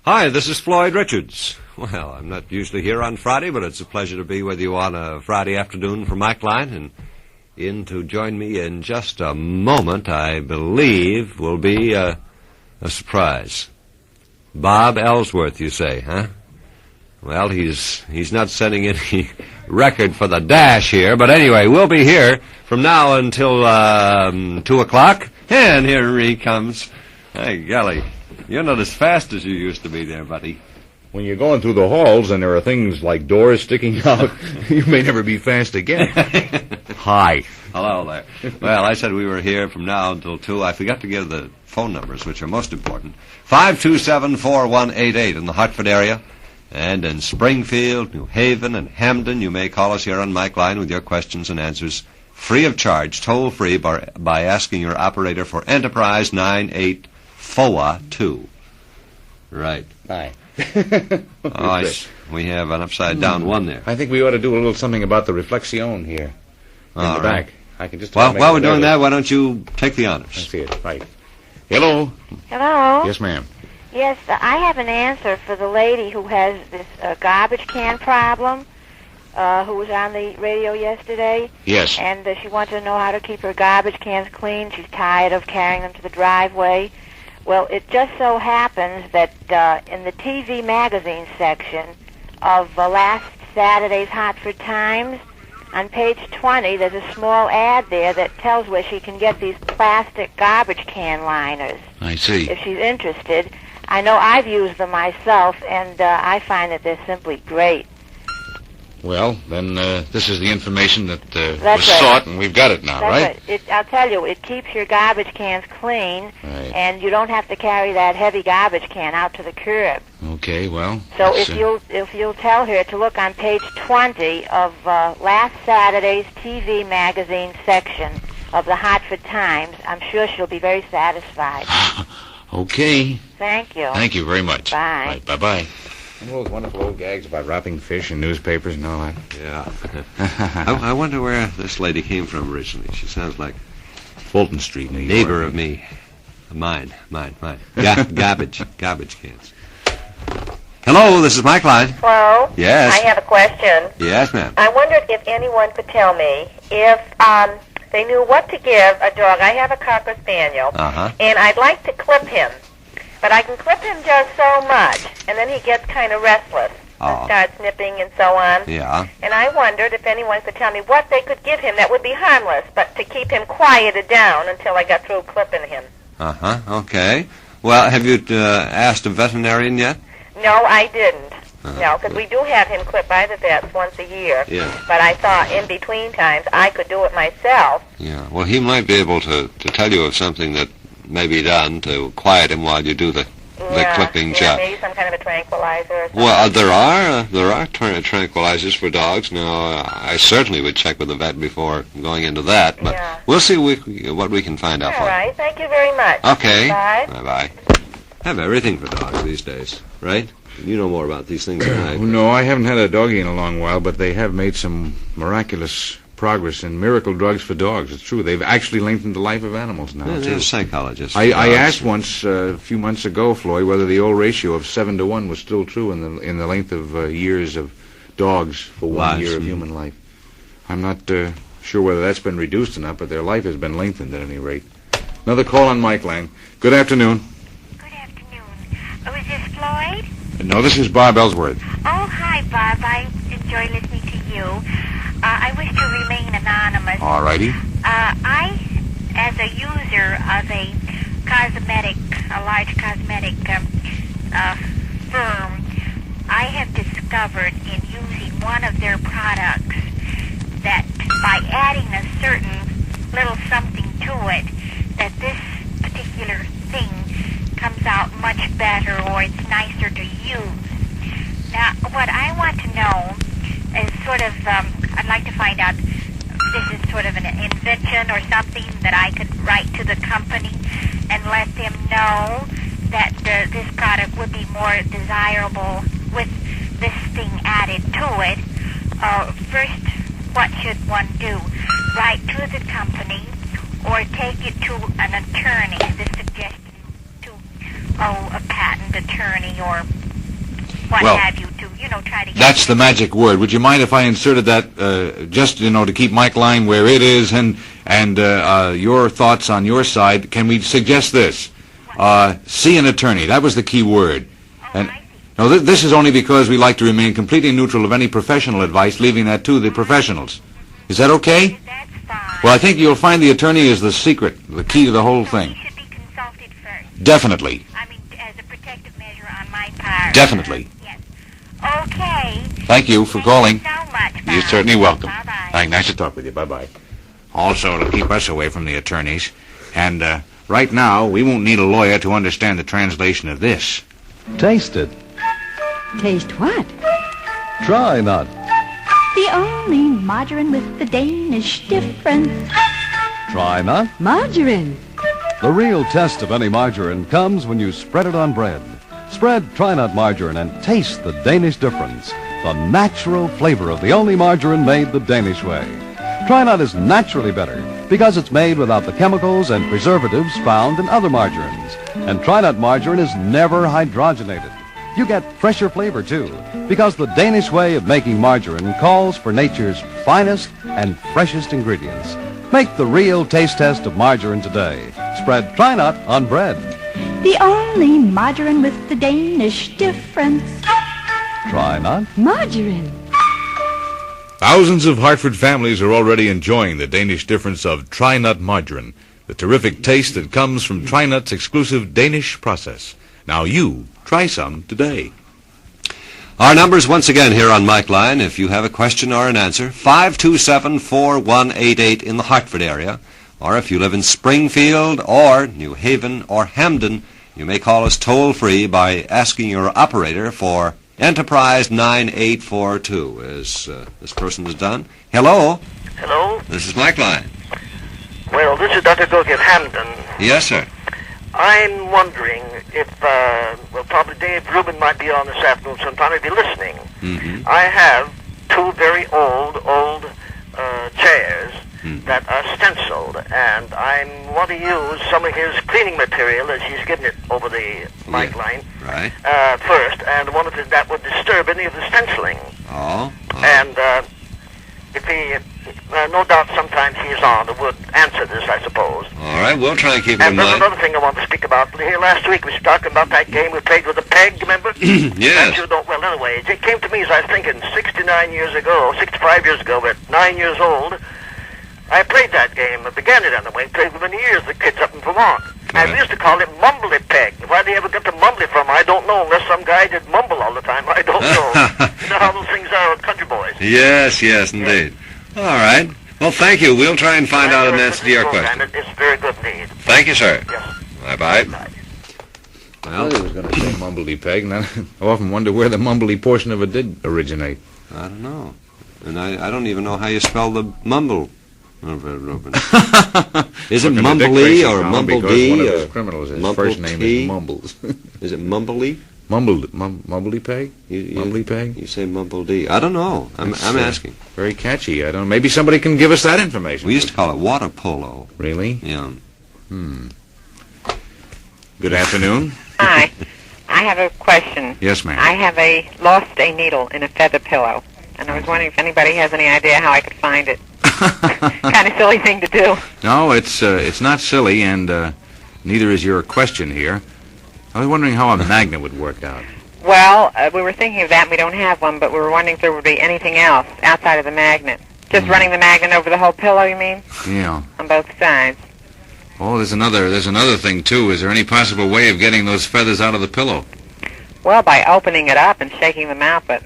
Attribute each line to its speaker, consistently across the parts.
Speaker 1: Hi, this is Floyd Richards. Well, I'm not usually here on Friday, but it's a pleasure to be with you on a Friday afternoon for Mike Line. And in to join me in just a moment, I believe, will be a surprise. Bob Ellsworth, you say, huh? Well, he's not sending any record for the dash here, but anyway, we'll be here from now until 2 o'clock, and here he comes. Hey, golly, you're not as fast as you used to be there, buddy.
Speaker 2: When you're going through the halls and there are things like doors sticking out, you may never be fast again. Hi.
Speaker 1: Hello there. Well, I said we were here from now until 2. I forgot to give the phone numbers, which are most important. 527-4188 in the Hartford area. And in Springfield, New Haven, and Hamden, you may call us here on Mike Line with your questions and answers free of charge, toll-free, by asking your operator for Enterprise 98FOA2. Right.
Speaker 2: Hi.
Speaker 1: We have an upside-down one there.
Speaker 2: I think we ought to do a little something about the reflexion here in the back. I can just
Speaker 1: while we're doing that, why don't you take the honors?
Speaker 2: I see it. Right. Hello.
Speaker 3: Hello.
Speaker 2: Yes, ma'am.
Speaker 3: Yes, I have an answer for the lady who has this garbage can problem, who was on the radio yesterday.
Speaker 2: Yes.
Speaker 3: And she wants to know how to keep her garbage cans clean. She's tired of carrying them to the driveway. Well, it just so happens that in the TV magazine section of last Saturday's Hartford Times, on page 20, there's a small ad there that tells where she can get these plastic garbage can liners.
Speaker 2: I see.
Speaker 3: If she's interested. I know I've used them myself, and I find that they're simply great.
Speaker 2: Well, then this is the information that was
Speaker 3: right.
Speaker 2: sought, and we've got it now,
Speaker 3: That's right? I'll tell you, it keeps your garbage cans clean,
Speaker 2: right.
Speaker 3: And you don't have to carry that heavy garbage can out to the curb.
Speaker 2: Okay, well.
Speaker 3: So if you'll tell her to look on page 20 of last Saturday's TV magazine section of the Hartford Times, I'm sure she'll be very satisfied.
Speaker 2: Okay.
Speaker 3: Thank you.
Speaker 2: Thank you very much.
Speaker 3: Bye.
Speaker 2: Right, bye-bye. And all those wonderful old gags about wrapping fish in newspapers and all that.
Speaker 1: Yeah. I wonder where this lady came from originally. She sounds like
Speaker 2: Fulton Street, New York.
Speaker 1: neighbor of me. Mine. Garbage cans. Hello, this is Mike Line.
Speaker 4: Hello?
Speaker 1: Yes.
Speaker 4: I have a question.
Speaker 1: Yes, ma'am.
Speaker 4: I wondered if anyone could tell me if they knew what to give a dog. I have a Cocker Spaniel, and I'd like to clip him. But I can clip him just so much, and then he gets kind of restless and starts nipping and so on.
Speaker 1: Yeah.
Speaker 4: And I wondered if anyone could tell me what they could give him that would be harmless, but to keep him quieted down until I got through clipping him.
Speaker 1: Okay. Well, have you asked a veterinarian yet?
Speaker 4: No, I didn't. No, because we do have him clipped by the vets once a year.
Speaker 1: Yeah.
Speaker 4: But I thought in between times I could do it myself.
Speaker 1: Yeah. Well, he might be able to tell you of something that may be done to quiet him while you do the clipping job.
Speaker 4: Maybe some kind of a tranquilizer or something.
Speaker 1: Well, there are tranquilizers for dogs. Now, I certainly would check with the vet before going into that, but we'll see what we can find out for you.
Speaker 4: All right. Thank you very much.
Speaker 1: Okay.
Speaker 4: Bye.
Speaker 1: Bye-bye. Have everything for dogs these days, right? You know more about these things than I do.
Speaker 2: No, I haven't had a doggie in a long while, but they have made some miraculous progress in miracle drugs for dogs. It's true. They've actually lengthened the life of animals now,
Speaker 1: Yeah,
Speaker 2: too.
Speaker 1: they're psychologists.
Speaker 2: I asked once, a few months ago, Floyd, whether the old ratio of 7 to 1 was still true in the length of years of dogs for 1 year of human life. I'm not sure whether that's been reduced or not, but their life has been lengthened at any rate. Another call on Mike Line. Good afternoon.
Speaker 5: Good afternoon. Oh, is this Floyd?
Speaker 2: No, this is Bob Ellsworth.
Speaker 5: Oh, hi, Bob. I enjoy listening to you. I wish to remain anonymous.
Speaker 2: All righty.
Speaker 5: I, as a user of a large cosmetic firm, I have discovered in using one of their products that by adding a certain little something to it, that this particular thing comes out much better, or it's nicer to use. Now, what I want to know is sort of, I'd like to find out if this is sort of an invention or something that I could write to the company and let them know that this product would be more desirable with this thing added to it. First, what should one do? Write to the company or take it to an attorney, the suggestion to, a patent attorney or what
Speaker 2: Well,
Speaker 5: have you, to, try to get...
Speaker 2: That's the magic word. Would you mind if I inserted that just, to keep Mike Line where it is and your thoughts on your side? Can we suggest this? See an attorney. That was the key word. And no, this is only because we like to remain completely neutral of any professional advice, leaving that to the professionals. Is that okay?
Speaker 5: That's fine.
Speaker 2: Well, I think you'll find the attorney is the secret, the key to the whole thing.
Speaker 5: He should be consulted first.
Speaker 2: Definitely.
Speaker 5: I mean, as a protective measure on my part.
Speaker 2: Definitely.
Speaker 5: Yes. Okay.
Speaker 2: Thank you for calling.
Speaker 5: Thank you so much,
Speaker 2: You're
Speaker 5: Bob.
Speaker 2: certainly welcome.
Speaker 5: Bye-bye.
Speaker 2: Nice to talk with you. Bye-bye. Also, to keep us away from the attorneys. And right now, we won't need a lawyer to understand the translation of this.
Speaker 6: Taste it.
Speaker 7: Taste what?
Speaker 6: Try not.
Speaker 7: The only margarine with the Danish difference.
Speaker 6: Try not.
Speaker 7: Margarine.
Speaker 6: The real test of any margarine comes when you spread it on bread. Spread Try Not margarine and taste the Danish difference. The natural flavor of the only margarine made the Danish way. Try Not is naturally better because it's made without the chemicals and preservatives found in other margarines. And Try Not margarine is never hydrogenated. You get fresher flavor, too, because the Danish way of making margarine calls for nature's finest and freshest ingredients. Make the real taste test of margarine today. Spread Try Not on bread.
Speaker 7: The only margarine with the Danish difference.
Speaker 6: Try Not.
Speaker 7: Margarine.
Speaker 2: Thousands of Hartford families are already enjoying the Danish difference of Try Not margarine, the terrific taste that comes from Try Nut's exclusive Danish process. Now you try some today.
Speaker 1: Our numbers once again here on Mike Line. If you have a question or an answer, 527-4188 in the Hartford area. Or if you live in Springfield or New Haven or Hamden, you may call us toll-free by asking your operator for Enterprise 9842, as this person has done. Hello?
Speaker 8: Hello?
Speaker 1: This is Mike Line.
Speaker 8: Well, this is Dr. Gook at Hamden.
Speaker 1: Yes, sir.
Speaker 8: I'm wondering if, probably Dave Rubin might be on this afternoon sometime. He'd be listening.
Speaker 1: Mm-hmm.
Speaker 8: I have two very old chairs that are stenciled, and I want to use some of his cleaning material as he's getting it over the mic line
Speaker 1: Right.
Speaker 8: first, and wondered if that would disturb any of the stenciling.
Speaker 1: Oh.
Speaker 8: And if he, no doubt sometimes he's on, would answer this, I suppose.
Speaker 1: All right, we'll try and keep it in
Speaker 8: And there's
Speaker 1: mind.
Speaker 8: another thing I want to speak about. Here last week we was talking about that game we played with the peg, remember?
Speaker 1: Yes.
Speaker 8: That you don't, well, anyway, it came to me as I was thinking 65 years ago, at 9 years old, I played that game. I began it anyway, played for many years, the kids up in Vermont. And we used to call it mumbly peg. Why they ever got the mumbly from, I don't know, unless some guy did mumble all the time. I don't know. You know how those things are with country boys.
Speaker 1: Yes, indeed. All right. Well, thank you. We'll try and find out an answer to your question.
Speaker 8: It's very good indeed.
Speaker 1: Thank you, sir.
Speaker 8: Yes.
Speaker 1: Bye-bye.
Speaker 2: Well, I was going to say mumbly peg, and I often wonder where the mumbly portion of it did originate.
Speaker 1: I don't know. And I don't even know how you spell the mumble. Is it mumbly or mumbledy?
Speaker 2: One of his criminals, his first name is Mumbles.
Speaker 1: Is it mumbly?
Speaker 2: Mumbly peg? Mumbly peg?
Speaker 1: You say mumbledy. I don't know. I'm asking.
Speaker 2: Very catchy. I don't know. Maybe somebody can give us that information.
Speaker 1: We used to call it water polo.
Speaker 2: Really?
Speaker 1: Yeah.
Speaker 2: Good afternoon.
Speaker 9: Hi. I have a question.
Speaker 2: Yes, ma'am.
Speaker 9: I have lost a needle in a feather pillow, and I was wondering if anybody has any idea how I could find it. Kind of silly thing to do.
Speaker 2: No, it's not silly, and neither is your question here. I was wondering how a magnet would work out.
Speaker 9: Well, we were thinking of that, and we don't have one, but we were wondering if there would be anything else outside of the magnet. Just running the magnet over the whole pillow, you mean?
Speaker 2: Yeah.
Speaker 9: On both sides.
Speaker 2: Oh, there's another thing, too. Is there any possible way of getting those feathers out of the pillow?
Speaker 9: Well, by opening it up and shaking them out, but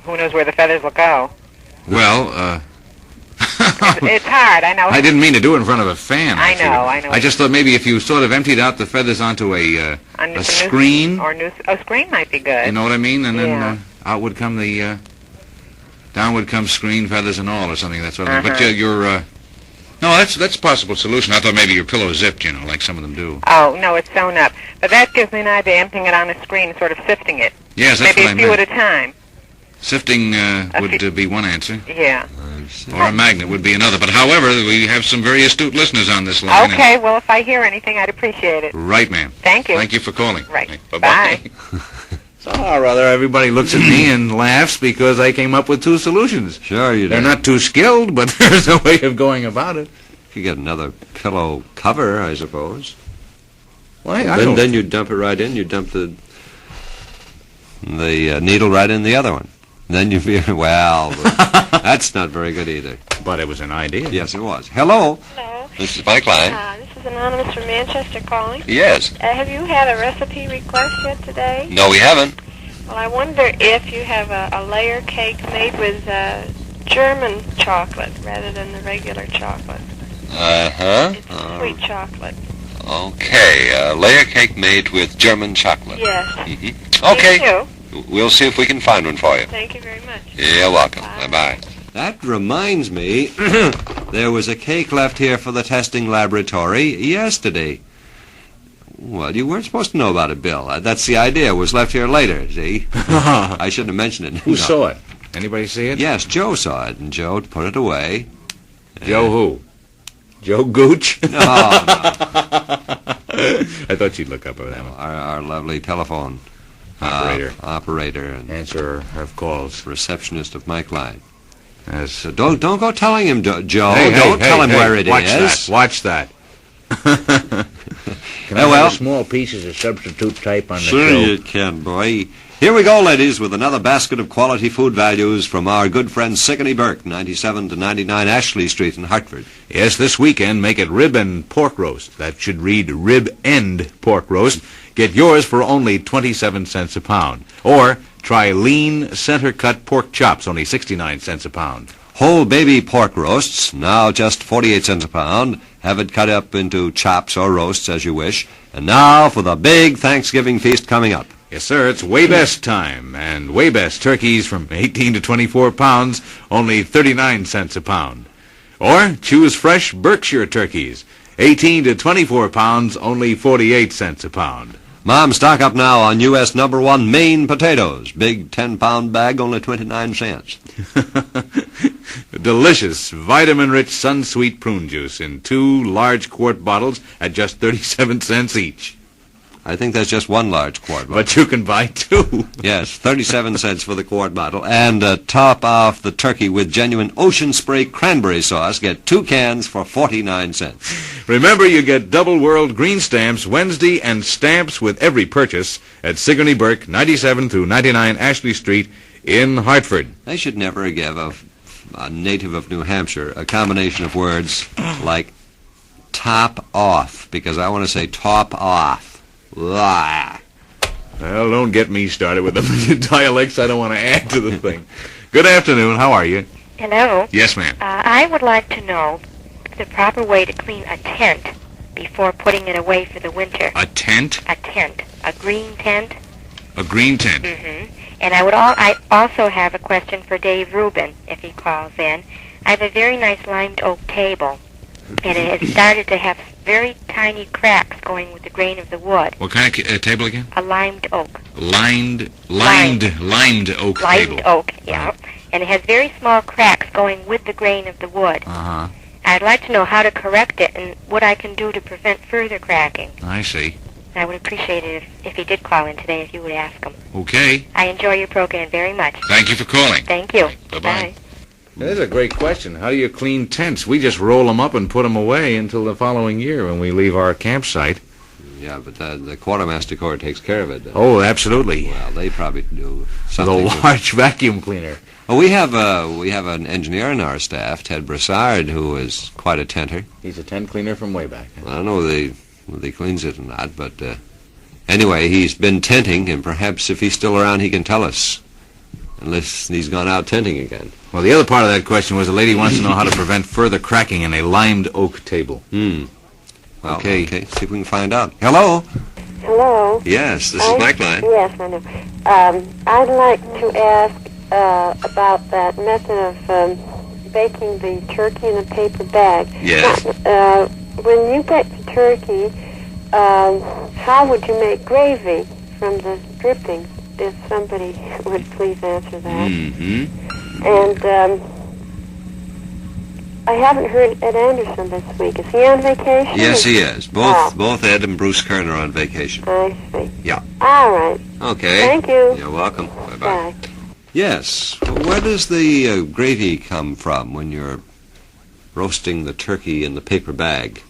Speaker 9: who knows where the feathers will go?
Speaker 2: Well,
Speaker 9: It's hard, I know.
Speaker 2: I didn't mean to do it in front of a fan.
Speaker 9: I know.
Speaker 2: I just thought maybe if you sort of emptied out the feathers onto a screen.
Speaker 9: A screen might be good.
Speaker 2: You know what I mean? And then
Speaker 9: Yeah.
Speaker 2: out would come down would come screen, feathers and all, or something that sort of thing. But no, that's a possible solution. I thought maybe your pillow zipped, like some of them do.
Speaker 9: Oh, no, it's sewn up. But that gives me an idea, emptying it on a screen and sort of sifting it.
Speaker 2: Yes, that's
Speaker 9: Maybe
Speaker 2: what I
Speaker 9: a few
Speaker 2: meant.
Speaker 9: at a time.
Speaker 2: Sifting would be one answer.
Speaker 9: Yeah.
Speaker 2: Or a magnet would be another. But however, we have some very astute listeners on this line.
Speaker 9: Okay, well, if I hear anything, I'd appreciate it.
Speaker 2: Right, ma'am.
Speaker 9: Thank you.
Speaker 2: Thank you for calling.
Speaker 9: Right.
Speaker 2: Bye-bye. Somehow or other, everybody looks at me and laughs because I came up with 2 solutions.
Speaker 1: Sure you did.
Speaker 2: They're not too skilled, but there's a way of going about it.
Speaker 1: You get another pillow cover, I suppose.
Speaker 2: Why?
Speaker 1: Then you dump it right in. You dump the needle right in the other one. Then you feel, well, that's not very good either.
Speaker 2: But it was an idea.
Speaker 1: Yes, it was. Hello.
Speaker 10: Hello.
Speaker 1: This is Mike Klein.
Speaker 10: This is Anonymous from Manchester calling.
Speaker 1: Yes.
Speaker 10: Have you had a recipe request yet today?
Speaker 1: No, we haven't.
Speaker 10: Well, I wonder if you have a layer cake made with German chocolate rather than the regular chocolate.
Speaker 1: Uh-huh.
Speaker 10: It's sweet chocolate.
Speaker 1: Okay, layer cake made with German chocolate.
Speaker 10: Yes.
Speaker 1: Mm-hmm. Okay.
Speaker 10: Thank you.
Speaker 1: We'll see if we can find one for you.
Speaker 10: Thank you very much.
Speaker 1: You're welcome. Bye-bye. That reminds me, there was a cake left here for the testing laboratory yesterday. Well, you weren't supposed to know about it, Bill. That's the idea. It was left here later, see? I shouldn't have mentioned it.
Speaker 2: Who saw it? Anybody see it?
Speaker 1: Yes, Joe saw it, and Joe put it away.
Speaker 2: Joe who? Joe Gooch?
Speaker 1: No.
Speaker 2: I thought you'd look up at him.
Speaker 1: Our lovely telephone operator and
Speaker 2: answerer of calls,
Speaker 1: receptionist of Mike Klein.
Speaker 2: Yes.
Speaker 1: So don't go telling him, Joe.
Speaker 2: Hey,
Speaker 1: don't tell him where it is.
Speaker 2: Watch that. Can I have small pieces of substitute type on the show?
Speaker 1: Sure you can, boy. Here we go, ladies, with another basket of quality food values from our good friend Sigourney Burke, 97 to 99 Ashley Street in Hartford.
Speaker 2: Yes, this weekend, make it rib and pork roast. That should read rib and pork roast. Get yours for only 27 cents a pound. Or try lean center-cut pork chops, only 69 cents a pound.
Speaker 1: Whole baby pork roasts, now just 48 cents a pound. Have it cut up into chops or roasts as you wish. And now for the big Thanksgiving feast coming up.
Speaker 2: Yes, sir, it's Way Best time, and Way Best turkeys from 18 to 24 pounds, only 39 cents a pound. Or choose fresh Berkshire turkeys, 18 to 24 pounds, only 48 cents a pound.
Speaker 1: Mom, stock up now on U.S. #1 Maine potatoes. Big 10-pound bag, only 29 cents.
Speaker 2: Delicious, vitamin-rich Sunsweet prune juice in 2 large quart bottles at just 37 cents each.
Speaker 1: I think that's just 1 large quart bottle.
Speaker 2: But you can buy 2.
Speaker 1: Yes, 37 cents for the quart bottle. And top off the turkey with genuine Ocean Spray cranberry sauce. Get 2 cans for 49 cents.
Speaker 2: Remember, you get double World Green Stamps Wednesday and stamps with every purchase at Sigourney Burke, 97 through 99 Ashley Street in Hartford.
Speaker 1: They should never give a native of New Hampshire a combination of words like top off, because I want to say top off. Blah.
Speaker 2: Well, don't get me started with the dialects I don't want to add to the thing. Good afternoon. How are you?
Speaker 3: Hello.
Speaker 2: Yes, ma'am.
Speaker 3: I would like to know the proper way to clean a tent before putting it away for the winter.
Speaker 2: A tent?
Speaker 3: A tent. A green tent.
Speaker 2: A green tent.
Speaker 3: Mm-hmm. And I also have a question for Dave Rubin, if he calls in. I have a very nice limed oak table, and it has started to have very tiny cracks going with the grain of the wood.
Speaker 2: What kind of table again?
Speaker 3: A limed oak.
Speaker 2: Limed oak
Speaker 3: Limed
Speaker 2: table.
Speaker 3: Oak, yeah. And it has very small cracks going with the grain of the wood.
Speaker 2: Uh-huh.
Speaker 3: I'd like to know how to correct it and what I can do to prevent further cracking.
Speaker 2: I see.
Speaker 3: I would appreciate it if he did call in today, if you would ask him.
Speaker 2: Okay.
Speaker 3: I enjoy your program very much.
Speaker 2: Thank you for calling.
Speaker 3: Thank you.
Speaker 2: Bye-bye.
Speaker 3: Bye.
Speaker 2: That is a great question. How do you clean tents? We just roll them up and put them away until the following year when we leave our campsite.
Speaker 1: Yeah, but the Quartermaster Corps takes care of it.
Speaker 2: Oh, absolutely.
Speaker 1: Well, they probably do something.
Speaker 2: The large vacuum cleaner.
Speaker 1: Well, we have an engineer in our staff, Ted Broussard, who is quite a tenter.
Speaker 2: He's a tent cleaner from way back.
Speaker 1: I don't know whether he cleans it or not, but anyway, he's been tenting, and perhaps if he's still around, he can tell us. Unless he's gone out tenting again.
Speaker 2: Well, the other part of that question was the lady wants to know how to prevent further cracking in a limed oak table.
Speaker 1: Well, okay, see if we can find out. Hello?
Speaker 11: Hello?
Speaker 1: Yes, this is Mike Klein.
Speaker 11: Yes, I know. I'd like to ask about that method of baking the turkey in a paper bag.
Speaker 1: Yes.
Speaker 11: When you bake the turkey, how would you make gravy from the drippings? If somebody would please answer that.
Speaker 1: Mm-hmm.
Speaker 11: And I haven't heard Ed Anderson this week. Is he on vacation?
Speaker 1: Yes, he is. Both Ed and Bruce Kern are on vacation.
Speaker 11: I see.
Speaker 1: Yeah.
Speaker 11: All right.
Speaker 1: Okay.
Speaker 11: Thank you.
Speaker 1: You're welcome. Bye-bye.
Speaker 11: Bye.
Speaker 1: Yes. Where does the gravy come from when you're roasting the turkey in the paper bag?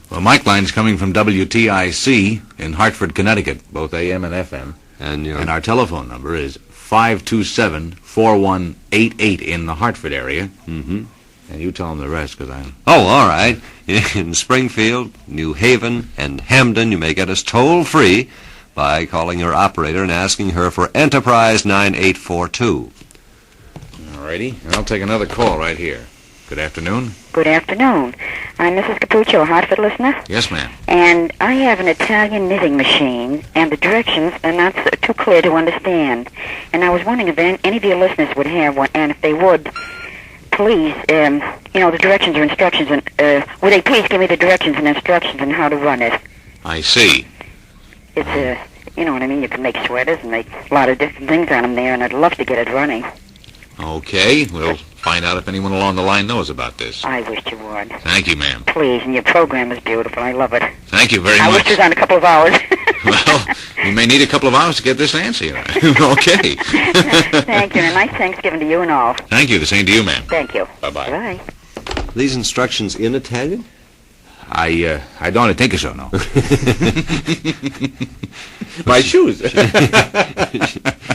Speaker 2: Well, Mike Line's coming from WTIC in Hartford, Connecticut, both AM and FM.
Speaker 1: And
Speaker 2: our telephone number is 527-4188 in the Hartford area.
Speaker 1: Mm-hmm.
Speaker 2: And you tell them the rest, because I'm...
Speaker 1: Oh, all right. In Springfield, New Haven, and Hamden, you may get us toll-free by calling your operator and asking her for Enterprise 9842.
Speaker 2: All righty. And I'll take another call right here. Good afternoon.
Speaker 12: Good afternoon. I'm Mrs. Capuccio, a Hartford listener.
Speaker 2: Yes, ma'am.
Speaker 12: And I have an Italian knitting machine, and the directions are not too clear to understand. And I was wondering if any of your listeners would have one, and if they would, please, the directions or instructions, and would they please give me the directions and instructions on how to run it?
Speaker 2: I see.
Speaker 12: It's you know what I mean? You can make sweaters and make a lot of different things on them there, and I'd love to get it running.
Speaker 2: Okay, we'll find out if anyone along the line knows about this.
Speaker 12: I wish you would.
Speaker 2: Thank you, ma'am.
Speaker 12: Please, and your program is beautiful. I love it.
Speaker 2: Thank you very much.
Speaker 12: I wish it was on a couple of hours.
Speaker 2: Well, you may need a couple of hours to get this answer. Okay.
Speaker 12: Thank you, and a nice Thanksgiving to you and all.
Speaker 2: Thank you. The same to you, ma'am.
Speaker 12: Thank you.
Speaker 2: Bye-bye.
Speaker 12: Bye.
Speaker 1: These instructions in Italian?
Speaker 2: I don't think so, no. My shoes.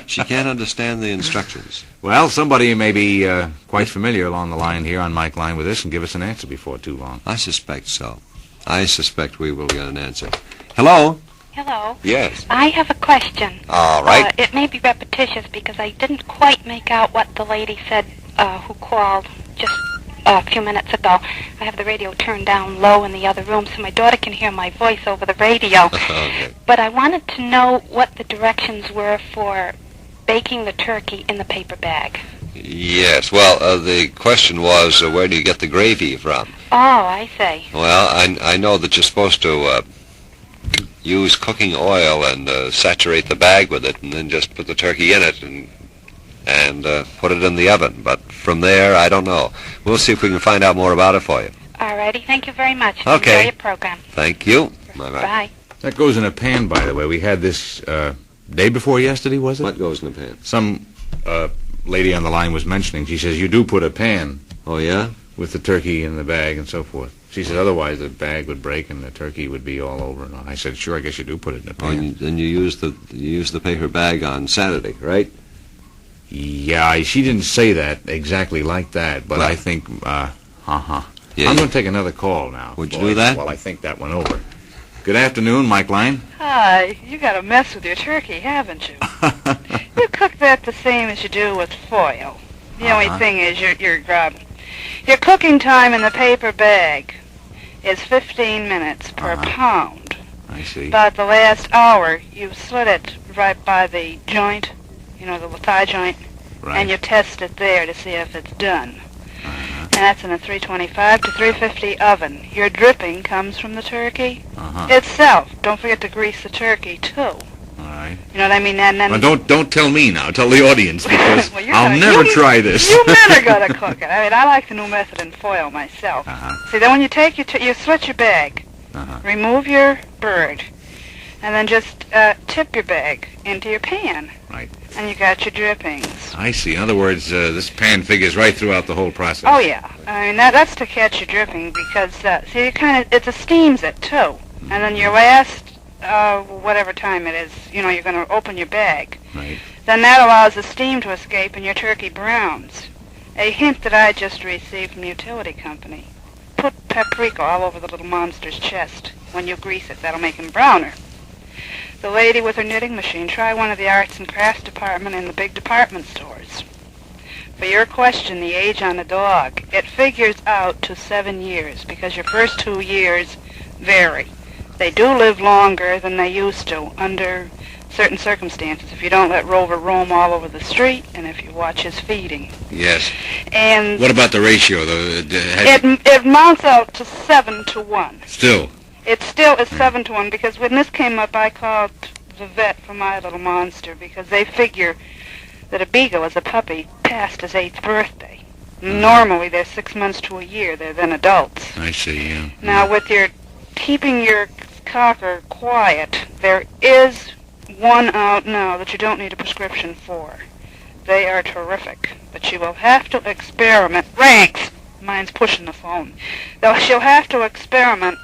Speaker 1: She can't understand the instructions.
Speaker 2: Well, somebody may be quite familiar along the line here on Mike Line with this and give us an answer before too long.
Speaker 1: I suspect so. I suspect we will get an answer. Hello?
Speaker 13: Hello.
Speaker 1: Yes.
Speaker 13: I have a question.
Speaker 1: All right.
Speaker 13: It may be repetitious because I didn't quite make out what the lady said who called just a few minutes ago. I have the radio turned down low in the other room so my daughter can hear my voice over the radio.
Speaker 1: Okay.
Speaker 13: But I wanted to know what the directions were for baking the turkey in the paper bag.
Speaker 1: Yes. Well, the question was, where do you get the gravy from?
Speaker 13: Oh, I see.
Speaker 1: Well, I know that you're supposed to use cooking oil and saturate the bag with it, and then just put the turkey in it and put it in the oven. But from there, I don't know. We'll see if we can find out more about it for you.
Speaker 13: All righty. Thank you very much.
Speaker 1: Okay.
Speaker 13: Enjoy your program.
Speaker 1: Thank you. Bye-bye.
Speaker 13: Bye.
Speaker 2: That goes in a pan, by the way. We had this day before yesterday, was it?
Speaker 1: What goes in a pan?
Speaker 2: Some lady on the line was mentioning. She says, you do put a pan.
Speaker 1: Oh, yeah?
Speaker 2: With the turkey in the bag and so forth. She said, otherwise the bag would break and the turkey would be all over. And I said, sure, I guess you do put it in a pan.
Speaker 1: Oh, and you use the paper bag on Saturday, right?
Speaker 2: Yeah, she didn't say that exactly like that, but I think, Yeah, I'm going to take another call now.
Speaker 1: Would you do that?
Speaker 2: Well, I think that went over. Good afternoon, Mike Line.
Speaker 14: Hi, you got a mess with your turkey, haven't you? You cook that the same as you do with foil. The only thing is your cooking time in the paper bag is 15 minutes per pound.
Speaker 2: I see.
Speaker 14: But the last hour, you slit it right by the joint, the thigh joint, and you test it there to see if it's done. And that's in a 325 to 350 oven. Your dripping comes from the turkey itself. Don't forget to grease the turkey, too.
Speaker 2: All right.
Speaker 14: You know what I mean? And then
Speaker 2: well, don't tell me now. Tell the audience, because
Speaker 14: well,
Speaker 2: I'll never try this.
Speaker 14: You men are going to cook it. I mean, I like the new method in foil myself. See, then when you take you switch your bag, remove your bird, and then just tip your bag into your pan.
Speaker 2: Right.
Speaker 14: And you got your drippings.
Speaker 2: I see. In other words, this pan figures right throughout the whole process.
Speaker 14: Oh, yeah. I mean, that's to catch your dripping because, see, it steams it, too. And then your last, whatever time it is, you're going to open your bag.
Speaker 2: Right.
Speaker 14: Then that allows the steam to escape and your turkey browns. A hint that I just received from the utility company. Put paprika all over the little monster's chest. When you grease it, that'll make him browner. The lady with her knitting machine, try one of the arts and crafts department in the big department stores. For your question, the age on the dog, it figures out to 7 years because your first 2 years vary. They do live longer than they used to under certain circumstances. If you don't let Rover roam all over the street and if you watch his feeding.
Speaker 2: Yes.
Speaker 14: And
Speaker 2: what about the ratio, though?
Speaker 14: It mounts out to 7 to 1.
Speaker 2: Still?
Speaker 14: It still is 7 to 1 because when this came up, I called the vet for my little monster because they figure that a beagle as a puppy passed his 8th birthday. Normally, they're 6 months to a year. They're then adults.
Speaker 2: I see, yeah.
Speaker 14: Now, with your keeping your cocker quiet, there is one out now that you don't need a prescription for. They are terrific, but you will have to experiment. Ranks! Mine's pushing the phone. Though she'll have to experiment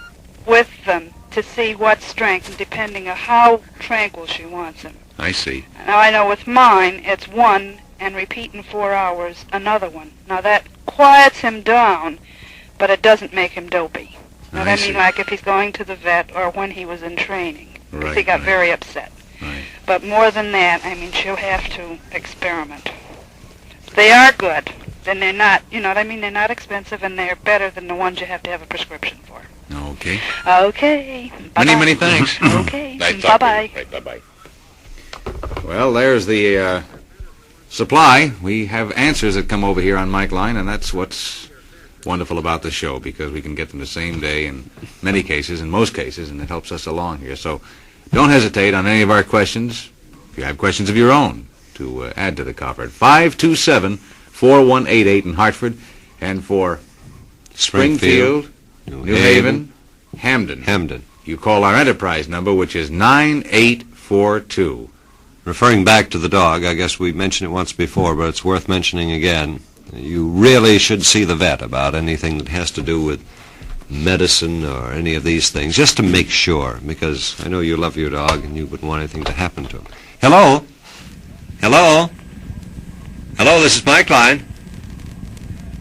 Speaker 14: with them to see what strength, and depending on how tranquil she wants him.
Speaker 2: I see.
Speaker 14: Now, I know with mine, it's one, and repeat in 4 hours, another one. Now, that quiets him down, but it doesn't make him dopey. Now, I mean, like if he's going to the vet or when he was in training, because he got very upset.
Speaker 2: Right.
Speaker 14: But more than that, I mean, she'll have to experiment. They are good. Then they're not, you know what I mean? They're not expensive, and they're better than the ones you have to have a prescription for.
Speaker 2: Okay.
Speaker 14: Okay.
Speaker 2: Bye-bye. Many thanks.
Speaker 14: Okay. Bye-bye.
Speaker 2: Right, bye-bye. Well, there's the supply. We have answers that come over here on Mike Line, and that's what's wonderful about the show, because we can get them the same day in many cases, in most cases, and it helps us along here. So don't hesitate on any of our questions. If you have questions of your own, to add to the copper at 527-4188 in Hartford, and for Springfield, New Haven, Hamden. You call our enterprise number, which is 9842.
Speaker 1: Referring back to the dog, I guess we mentioned it once before, but it's worth mentioning again. You really should see the vet about anything that has to do with medicine or any of these things, just to make sure, because I know you love your dog and you wouldn't want anything to happen to him. Hello? Hello? Hello, this is Mike Line.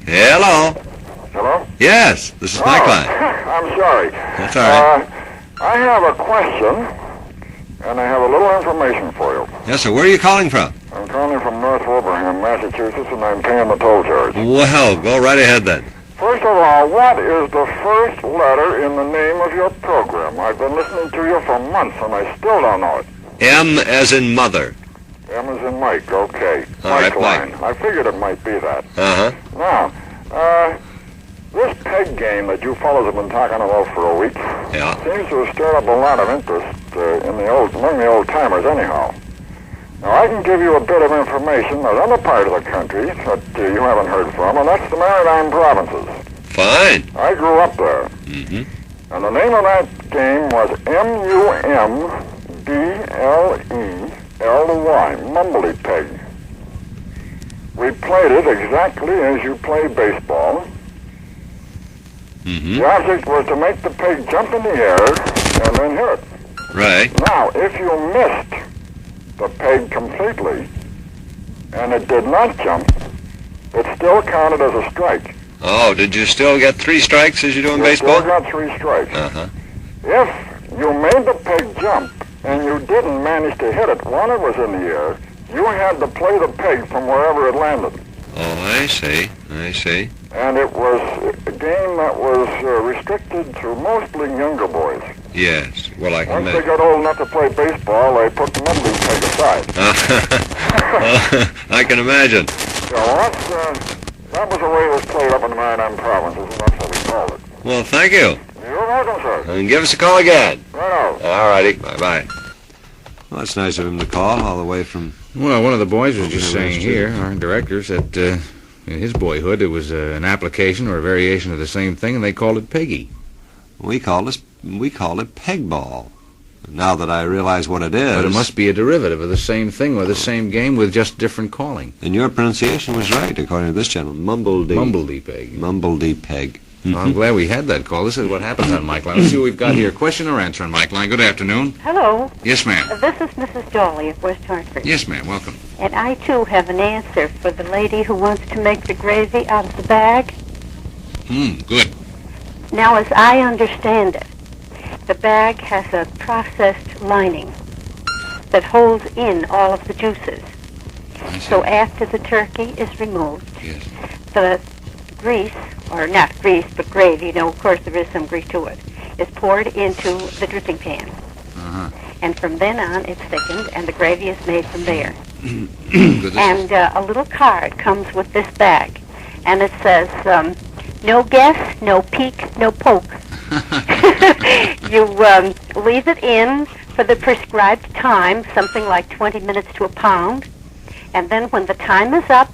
Speaker 1: Hello?
Speaker 15: Hello?
Speaker 1: Yes, this is Mike Line.
Speaker 15: I'm sorry.
Speaker 1: That's all right.
Speaker 15: I have a question, and I have a little information for you.
Speaker 1: Yes, sir. Where are you calling from?
Speaker 15: I'm calling from North Wilbraham, Massachusetts, and I'm paying the toll charge.
Speaker 1: Well, go right ahead then.
Speaker 15: First of all, what is the first letter in the name of your program? I've been listening to you for months, and I still don't know it.
Speaker 1: M as in mother.
Speaker 15: M as in Mike, okay.
Speaker 1: All right,
Speaker 15: Line.
Speaker 1: Mike.
Speaker 15: I figured it might be that.
Speaker 1: Uh-huh.
Speaker 15: Now, this peg game that you fellows have been talking about for a week seems to have stirred up a lot of interest among the old-timers anyhow. Now, I can give you a bit of information on another part of the country that you haven't heard from, and that's the Maritime Provinces.
Speaker 1: Fine.
Speaker 15: I grew up there.
Speaker 1: Mm-hmm.
Speaker 15: And the name of that game was M-U-M-B-L-E-L-Y, Mumbly Peg. We played it exactly as you play baseball.
Speaker 1: Mm-hmm.
Speaker 15: The object was to make the peg jump in the air and then hit it.
Speaker 1: Right.
Speaker 15: Now, if you missed the peg completely and it did not jump, it still counted as a strike.
Speaker 1: Oh, did you still get 3 strikes as you do in
Speaker 15: You
Speaker 1: baseball?
Speaker 15: still got 3 strikes.
Speaker 1: Uh-huh.
Speaker 15: If you made the peg jump and you didn't manage to hit it while it was in the air, you had to play the peg from wherever it landed.
Speaker 1: Oh, I see.
Speaker 15: And it was a game that was restricted to mostly younger boys.
Speaker 1: Yes. Well, I can
Speaker 15: Once they
Speaker 1: imagine.
Speaker 15: got old enough to play baseball, they put the Mumbly Peg aside.
Speaker 1: I can imagine.
Speaker 15: So that was the way it was played up in the Maritime Provinces, and that's what we called it.
Speaker 1: Well, thank you.
Speaker 15: You're welcome, sir.
Speaker 1: And give us a call again.
Speaker 15: Right on.
Speaker 1: All righty. Bye-bye. Well, it's nice of him to call all the way from...
Speaker 2: Well, one of the boys was just saying here, our director said in his boyhood it was an application or a variation of the same thing, and they called it Peggy.
Speaker 1: We call it peg ball. Now that I realize what it is...
Speaker 2: But it must be a derivative of the same thing, or the same game with just different calling.
Speaker 1: And your pronunciation was right, according to this gentleman.
Speaker 2: Mumbledy Peg.
Speaker 1: Mumbledy Peg.
Speaker 2: Well, I'm glad we had that call. This is what happens on Mike Line. Let's see what we've got here. Question or answer on Mike Line. Good afternoon.
Speaker 16: Hello.
Speaker 2: Yes, ma'am.
Speaker 16: This is Mrs. Jolly of West Hartford.
Speaker 2: Yes, ma'am. Welcome.
Speaker 16: And I, too, have an answer for the lady who wants to make the gravy out of the bag.
Speaker 2: Good.
Speaker 16: Now, as I understand it, the bag has a processed lining that holds in all of the juices. So after the turkey is removed, the grease, or not grease, but gravy, of course there is some grease to it, is poured into the dripping pan. And from then on, it's thickened, and the gravy is made from there. And a little card comes with this bag, and it says, no guess, no peek, no poke. You leave it in for the prescribed time, something like 20 minutes to a pound, and then when the time is up,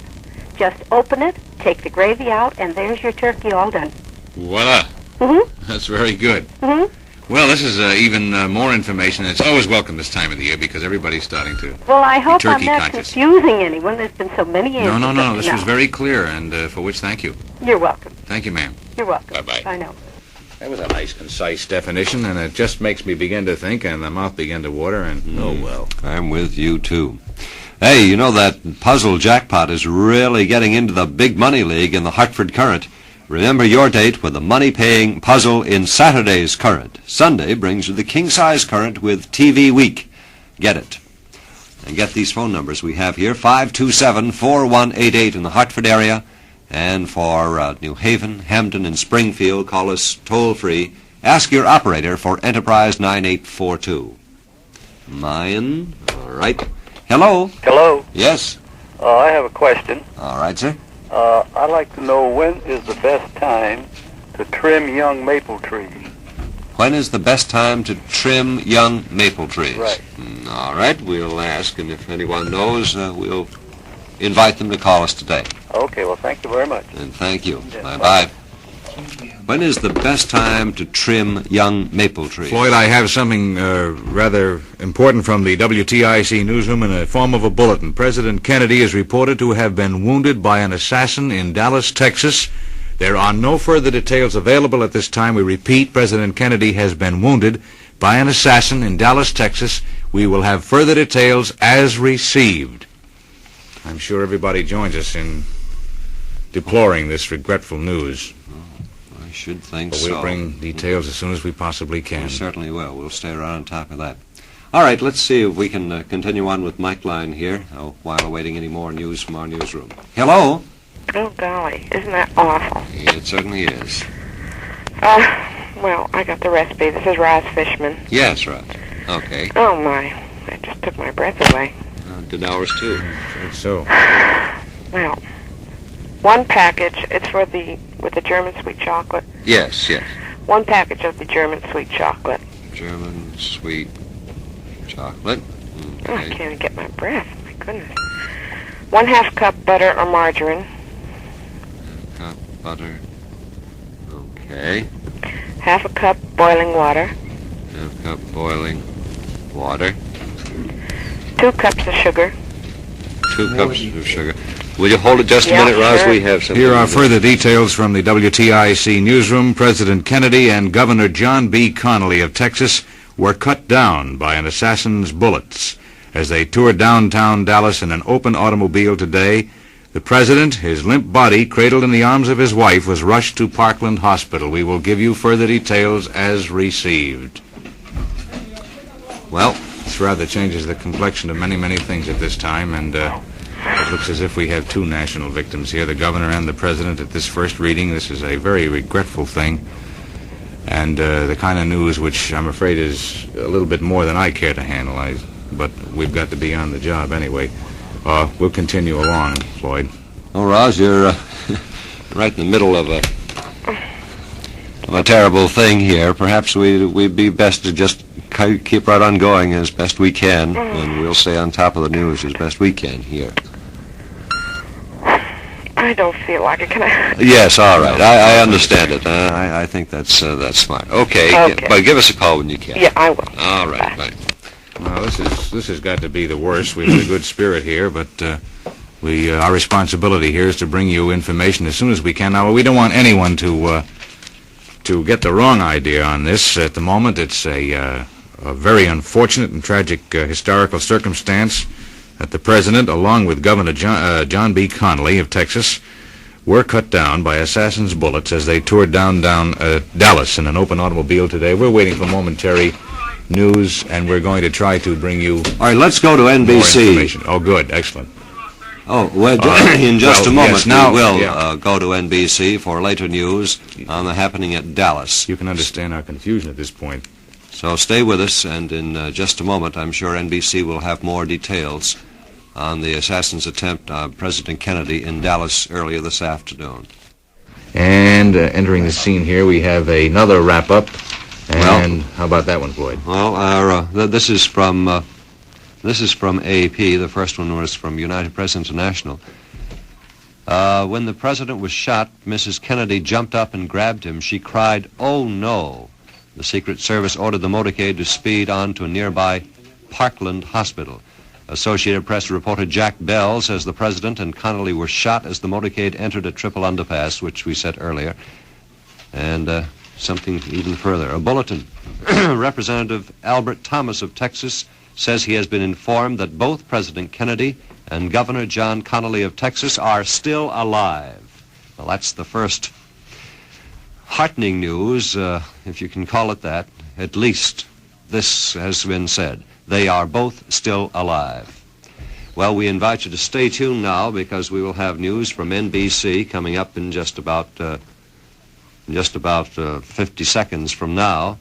Speaker 16: Just open it, take the gravy out, and there's your turkey all done.
Speaker 2: Voila.
Speaker 16: Mm-hmm.
Speaker 2: That's very good.
Speaker 16: Mm-hmm.
Speaker 2: Well, this is even more information. It's always welcome this time of the year because everybody's starting to
Speaker 16: Well, I hope I'm
Speaker 2: turkey
Speaker 16: not
Speaker 2: conscious.
Speaker 16: confusing anyone. There's been so many answers.
Speaker 2: No. This was very clear, and for which thank you.
Speaker 16: You're welcome.
Speaker 2: Thank you, ma'am.
Speaker 16: You're welcome.
Speaker 2: Bye-bye.
Speaker 16: I know.
Speaker 2: That was a nice, concise definition, and it just makes me begin to think, and the mouth begin to water, and oh, well.
Speaker 1: I'm with you, too. Hey, you know that puzzle jackpot is really getting into the big money league in the Hartford Current. Remember your date with the money-paying puzzle in Saturday's Current. Sunday brings you the king-size Current with TV Week. Get it. And get these phone numbers we have here, 527-4188 in the Hartford area. And for New Haven, Hampton, and Springfield, call us toll-free. Ask your operator for Enterprise 9842. Mayan, all right. Hello.
Speaker 17: Hello.
Speaker 1: Yes.
Speaker 17: I have a question.
Speaker 1: All right, sir.
Speaker 17: I'd like to know when is the best time to trim young maple trees.
Speaker 1: When is the best time to trim young maple trees?
Speaker 17: Right.
Speaker 1: All right, we'll ask, and if anyone knows, we'll invite them to call us today.
Speaker 17: Okay, well, thank you very much.
Speaker 1: And thank you.
Speaker 17: Yeah,
Speaker 1: Bye-bye. When is the best time to trim young maple trees?
Speaker 2: Floyd, I have something rather important from the WTIC newsroom in the form of a bulletin. President Kennedy is reported to have been wounded by an assassin in Dallas, Texas. There are no further details available at this time. We repeat, President Kennedy has been wounded by an assassin in Dallas, Texas. We will have further details as received. I'm sure everybody joins us in deploring this regretful news.
Speaker 1: I should think
Speaker 2: but
Speaker 1: so.
Speaker 2: We'll bring details as soon as we possibly can.
Speaker 1: We certainly will. We'll stay right on top of that. All right, let's see if we can continue on with Mike Line here while awaiting any more news from our newsroom. Hello?
Speaker 9: Oh, golly. Isn't that awful?
Speaker 1: It certainly is.
Speaker 9: Well, I got the recipe. This is Roz Fishman.
Speaker 1: Yes, Roz. Okay.
Speaker 9: Oh, my. That just took my breath away.
Speaker 1: Did ours, too.
Speaker 2: So.
Speaker 9: Well, one package, it's with the German sweet chocolate.
Speaker 1: Yes.
Speaker 9: One package of the German sweet chocolate.
Speaker 1: German sweet chocolate. Okay.
Speaker 9: Oh, I can't even get my breath. My goodness. 1/2 cup butter or margarine.
Speaker 1: Cup butter. Okay.
Speaker 9: 1/2 cup boiling water.
Speaker 1: 1/2 cup boiling water.
Speaker 9: 2 cups of sugar.
Speaker 1: 2 cups of sugar. Will you hold it just a minute, Roz?
Speaker 9: Sure.
Speaker 1: We have something.
Speaker 2: Here are further details from the WTIC newsroom. President Kennedy and Governor John B. Connally of Texas were cut down by an assassin's bullets as they toured downtown Dallas in an open automobile today. The president, his limp body cradled in the arms of his wife, was rushed to Parkland Hospital. We will give you further details as received. Well, this rather changes the complexion of many, many things at this time, and it looks as if we have 2 national victims here, the governor and the president, at this first reading. This is a very regretful thing, and the kind of news which I'm afraid is a little bit more than I care to handle, but we've got to be on the job anyway. We'll continue along, Floyd.
Speaker 1: Oh, Roz, you're right in the middle of a terrible thing here. Perhaps we'd be best to just keep right on going as best we can, and we'll stay on top of the news as best we can here.
Speaker 9: I don't feel like it. Can I?
Speaker 1: Yes, all right. I understand it. I think that's smart. Okay. But give us a call when you can.
Speaker 9: Yeah, I will.
Speaker 1: All right. Bye.
Speaker 2: Well, this has got to be the worst. We've a good spirit here, but our responsibility here is to bring you information as soon as we can. Now, we don't want anyone to get the wrong idea on this. At the moment, it's a very unfortunate and tragic historical circumstance that the president, along with Governor John B. Connally of Texas, were cut down by assassins' bullets as they toured down Dallas in an open automobile today. We're waiting for momentary news, and we're going to try to bring you
Speaker 1: all right, let's go to NBC.
Speaker 2: More information. Oh, good. Excellent.
Speaker 1: Oh, well, in just a moment,
Speaker 2: yes, now,
Speaker 1: we will go to NBC for later news on the happening at Dallas.
Speaker 2: You can understand our confusion at this point.
Speaker 1: So stay with us, and in just a moment, I'm sure NBC will have more details on the assassin's attempt on President Kennedy in Dallas earlier this afternoon.
Speaker 2: And entering the scene here, we have another wrap-up. And how about that one, Floyd?
Speaker 1: Well, this is from AP. The first one was from United Press International. When the president was shot, Mrs. Kennedy jumped up and grabbed him. She cried, "Oh, no." The Secret Service ordered the motorcade to speed on to a nearby Parkland Hospital. Associated Press reporter Jack Bell says the president and Connolly were shot as the motorcade entered a triple underpass, which we said earlier. And something even further. A bulletin. Representative Albert Thomas of Texas says he has been informed that both President Kennedy and Governor John Connolly of Texas are still alive. Well, that's the first heartening news, if you can call it that. At least this has been said. They are both still alive. Well, we invite you to stay tuned now because we will have news from NBC coming up in just about 50 seconds from now.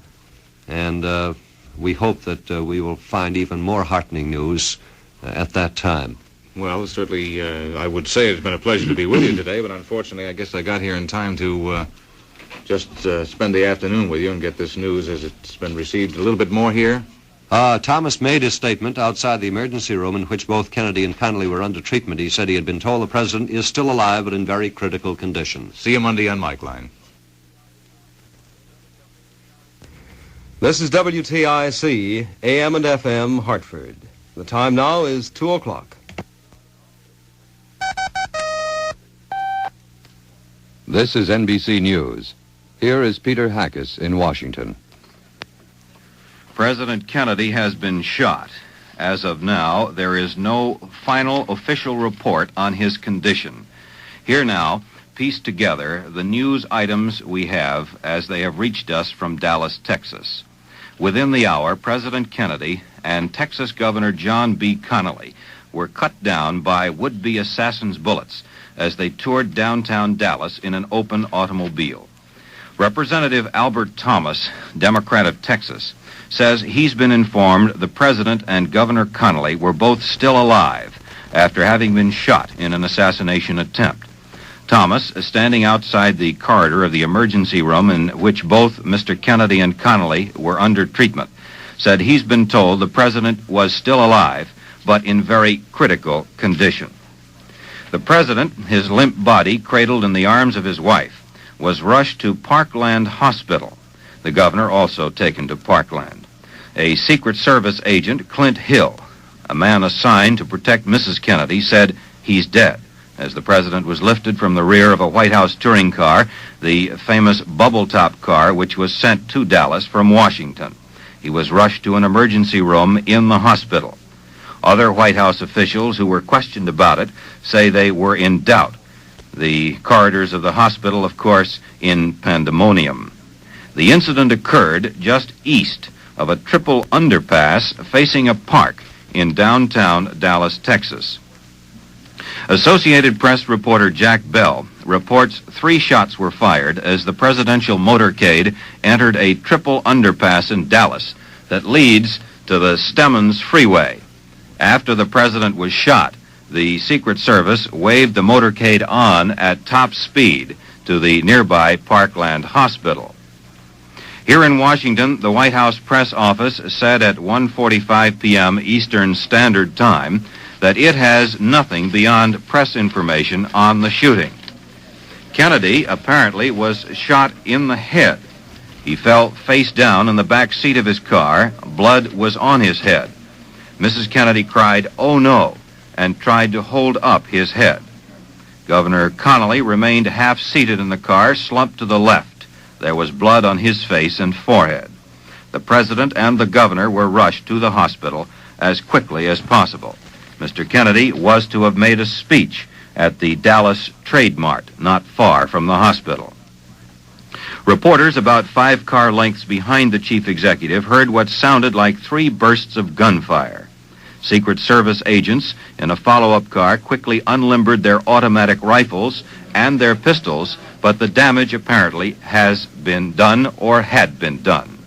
Speaker 1: And we hope that we will find even more heartening news at that time.
Speaker 2: Well, certainly, I would say it's been a pleasure to be with you today, but unfortunately, I guess I got here in time to just spend the afternoon with you and get this news as it's been received. A little bit more here.
Speaker 1: Thomas made his statement outside the emergency room in which both Kennedy and Connolly were under treatment. He said he had been told the president is still alive but in very critical condition.
Speaker 2: See you Monday on Mike Line.
Speaker 18: This is WTIC, AM and FM, Hartford. The time now is 2 o'clock.
Speaker 6: This is NBC News. Here is Peter Hackis in Washington.
Speaker 19: President Kennedy has been shot. As of now, there is no final official report on his condition. Here now, pieced together the news items we have as they have reached us from Dallas, Texas. Within the hour, President Kennedy and Texas Governor John B. Connolly were cut down by would-be assassins' bullets as they toured downtown Dallas in an open automobile. Representative Albert Thomas, Democrat of Texas, says he's been informed the president and Governor Connolly were both still alive after having been shot in an assassination attempt. Thomas, standing outside the corridor of the emergency room in which both Mr. Kennedy and Connolly were under treatment, said he's been told the president was still alive, but in very critical condition. The president, his limp body cradled in the arms of his wife, was rushed to Parkland Hospital. The governor also taken to Parkland. A Secret Service agent, Clint Hill, a man assigned to protect Mrs. Kennedy, said he's dead as the president was lifted from the rear of a White House touring car, the famous bubble-top car which was sent to Dallas from Washington. He was rushed to an emergency room in the hospital. Other White House officials who were questioned about it say they were in doubt. The corridors of the hospital, of course, in pandemonium. The incident occurred just east of a triple underpass facing a park in downtown Dallas, Texas. Associated Press reporter Jack Bell reports 3 shots were fired as the presidential motorcade entered a triple underpass in Dallas that leads to the Stemmons Freeway. After the president was shot, the Secret Service waved the motorcade on at top speed to the nearby Parkland Hospital. Here in Washington, the White House press office said at 1:45 p.m. Eastern Standard Time that it has nothing beyond press information on the shooting. Kennedy apparently was shot in the head. He fell face down in the back seat of his car. Blood was on his head. Mrs. Kennedy cried, "Oh no," and tried to hold up his head. Governor Connolly remained half-seated in the car, slumped to the left. There was blood on his face and forehead. The president and the governor were rushed to the hospital as quickly as possible. Mr. Kennedy was to have made a speech at the Dallas Trade Mart, not far from the hospital. Reporters about 5 car lengths behind the chief executive heard what sounded like 3 bursts of gunfire. Secret Service agents in a follow-up car quickly unlimbered their automatic rifles and their pistols, but the damage apparently has been done or had been done.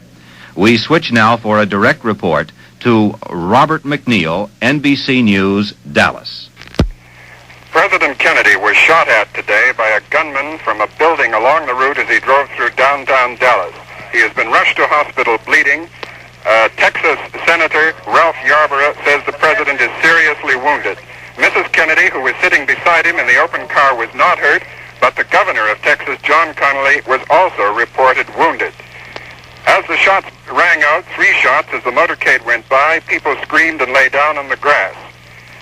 Speaker 19: We switch now for a direct report to Robert McNeil, NBC News, Dallas.
Speaker 15: President Kennedy was shot at today by a gunman from a building along the route as he drove through downtown Dallas. He has been rushed to hospital bleeding. Texas Senator Ralph Yarborough says the president is seriously wounded.
Speaker 20: Mrs. Kennedy, who was sitting beside him in the open car, was not hurt, but the governor of Texas, John Connally, was also reported wounded. As the shots rang out, 3 shots, as the motorcade went by, people screamed and lay down on the grass.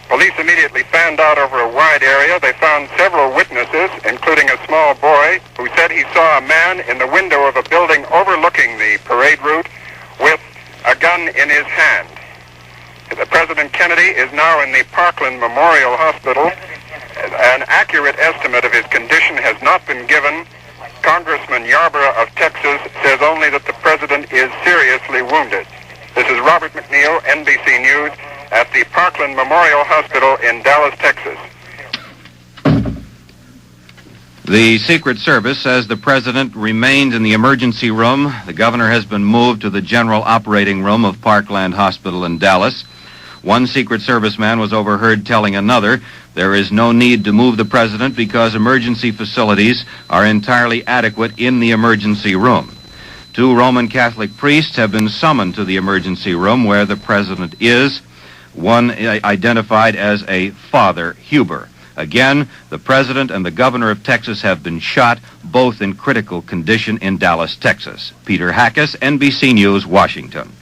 Speaker 20: Police immediately fanned out over a wide area. They found several witnesses, including a small boy, who said he saw a man in the window of a building overlooking the parade route with a gun in his hand. President Kennedy is now in the Parkland Memorial Hospital. An accurate estimate of his condition has not been given. Congressman Yarborough of Texas says only that the president is seriously wounded. This is Robert McNeil, NBC News, at the Parkland Memorial Hospital in Dallas, Texas.
Speaker 19: The Secret Service says the president remained in the emergency room. The governor has been moved to the general operating room of Parkland Hospital in Dallas. One Secret Service man was overheard telling another there is no need to move the president because emergency facilities are entirely adequate in the emergency room. 2 Roman Catholic priests have been summoned to the emergency room where the president is, one identified as a Father Huber. Again, the president and the governor of Texas have been shot, both in critical condition in Dallas, Texas. Peter Hackus, NBC News, Washington.